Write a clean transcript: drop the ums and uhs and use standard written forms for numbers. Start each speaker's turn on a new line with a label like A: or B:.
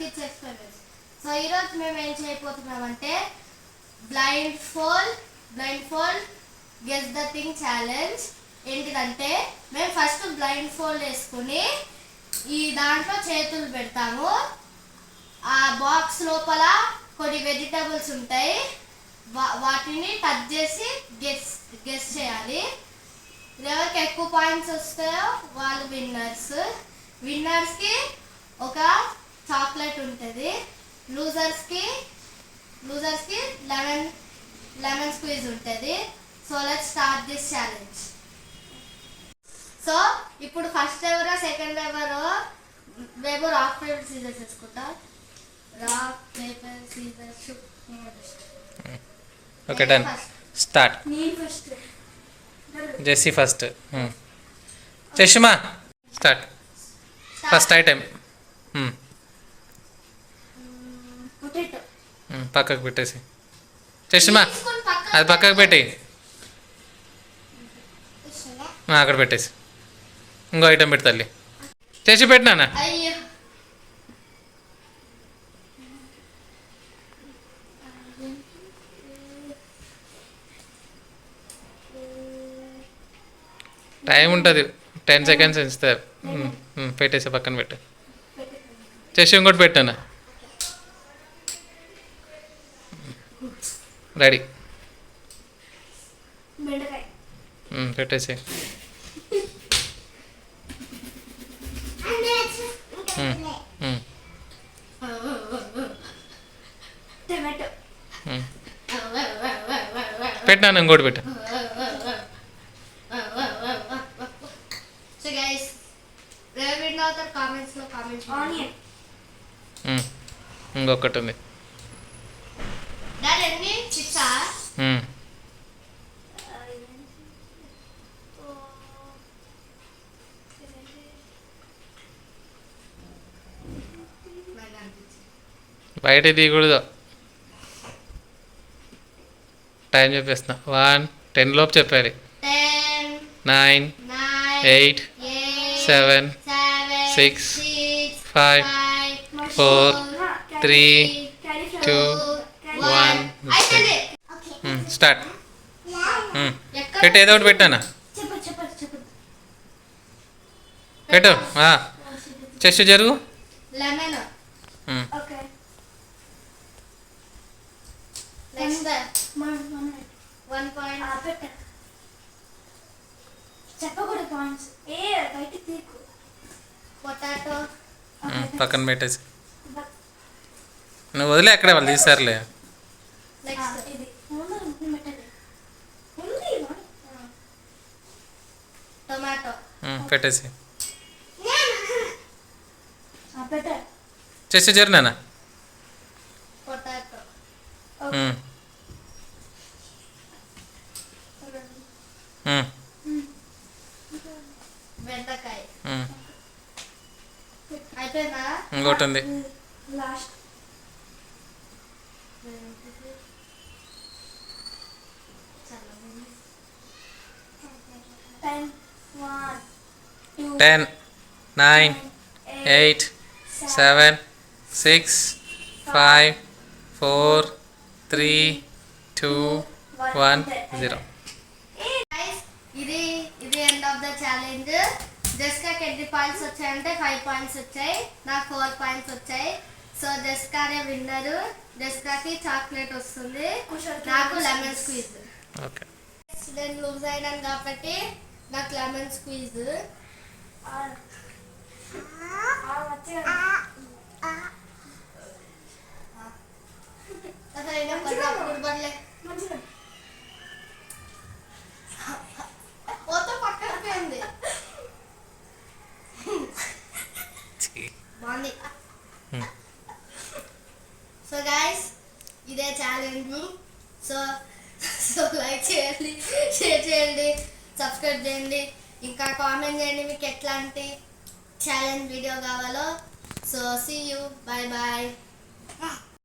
A: Kids experiments. So ఈరోజు మేము ఏం చేయబోతున్నామంటే blindfold guess the thing challenge. ఏంటిదంటే మేము ఫస్ట్ బ్లైండ్ ఫోల్డ్ వేసుకుని ఈ దాంట్లో చేతులు పెడతాము. ఆ బాక్స్ లోపల కొన్ని వెజిటబుల్స్ ఉంటాయి, వాటిని టచ్ చేసి గెస్ చేయాలి. ఎవరికి ఎక్కువ పాయింట్స్ వస్తాయో వాళ్ళు విన్నర్స్కి ఒక చాక్లెట్ ఉంటుంది. లూజర్స్కి లెమన్ స్క్వీజ్ ఉంటుంది. So let's start this challenge. So ఇప్పుడు ఫస్ట్ ఎవరో సెకండ్ ఎవరో మేము రాక్ పేపర్ సీజర్స్ వేసుకుంటా. Rock paper scissors.
B: Okay done. Start.
A: నేను first.
B: Jessie first. Chashma start. First item
A: potato.
B: పక్కకు పెట్టేసి. చష్మా అది పక్కకు పెట్టి అక్కడ పెట్టేసి ఇంకో ఐటెం పెట్టి తల్లి చేసి పెట్టినా.
A: అయ్యో
B: టైం ఉంటుంది, 10 seconds ఇస్తారు. పెట్టేసి పక్కన పెట్టు. చేసి ఇంకోటి పెట్టాను. రెడీ. పెట్టేసి పెట్టినాను. ఇంకోటి పెట్టు.
A: సో గైస్ విన్ అవుతారు కామెంట్స్ లో కామెంట్. ఆనియన్.
B: ఇంకొకటి ఉంది.
A: డాడీ అన్ని చిప్సా?
B: బయట తీయకూడదు. టైం చెప్పేస్తున్నా. 1 10 లోపు చెప్పాలి.
A: 10
B: 9 8 7 6 5 4 3 2 1 స్టార్ట్. పెట్టు. ఏదో ఒకటి పెట్టానా. పెట్టు. చెస్ట్ జరుగు.
A: లెమన్. ఓకే నెక్స్ట్ 1 పాయింట్ పెట్టు. చెప్పకూడదు పాయింట్స్. బయట తీకు. పొటాటో.
B: పక్కన పెట్టేసి నువ్వు వదిలే. అక్కడే వాళ్ళు తీస్తారులే.
A: నెక్స్ట్ ఇది టొమాటో.
B: పెట్టేసి చేసి జరినానా.
A: పొటాటో. బెండకాయ. అయిపోయిందా?
B: ఇంకోటి ఉంది.
A: లాస్ట్
B: 10 9 8 7 6 5 4 3 2 1 0.
A: ఇది ఎండ్ ఆఫ్ ద ఛాలెంజ్. జస్కాకి ఎన్ని పాయింట్స్ వచ్చాయంటే 5 పాయింట్స్ వచ్చాయి, నాకు 4 పాయింట్స్ వచ్చాయి. సో జస్కానే విన్నరు. జస్కాకి చాక్లెట్ వస్తుంది, నాకు లెమన్ స్క్వీజ్.
B: ఓకే
A: నేను లూజ్ అయినాను కాబట్టి నాకు లెమన్ స్క్వీజ్. బాగుంది. సో గైస్ ఇదే ఛాలెంజ్. సో లైక్ చేయండి, షేర్ చేయండి, సబ్స్క్రైబ్ చేయండి, ఇంకా కామెంట్ చేయండి మీకు ఎట్లాంటి ఛాలెంజ్ వీడియో కావాలో. So see you. Bye bye.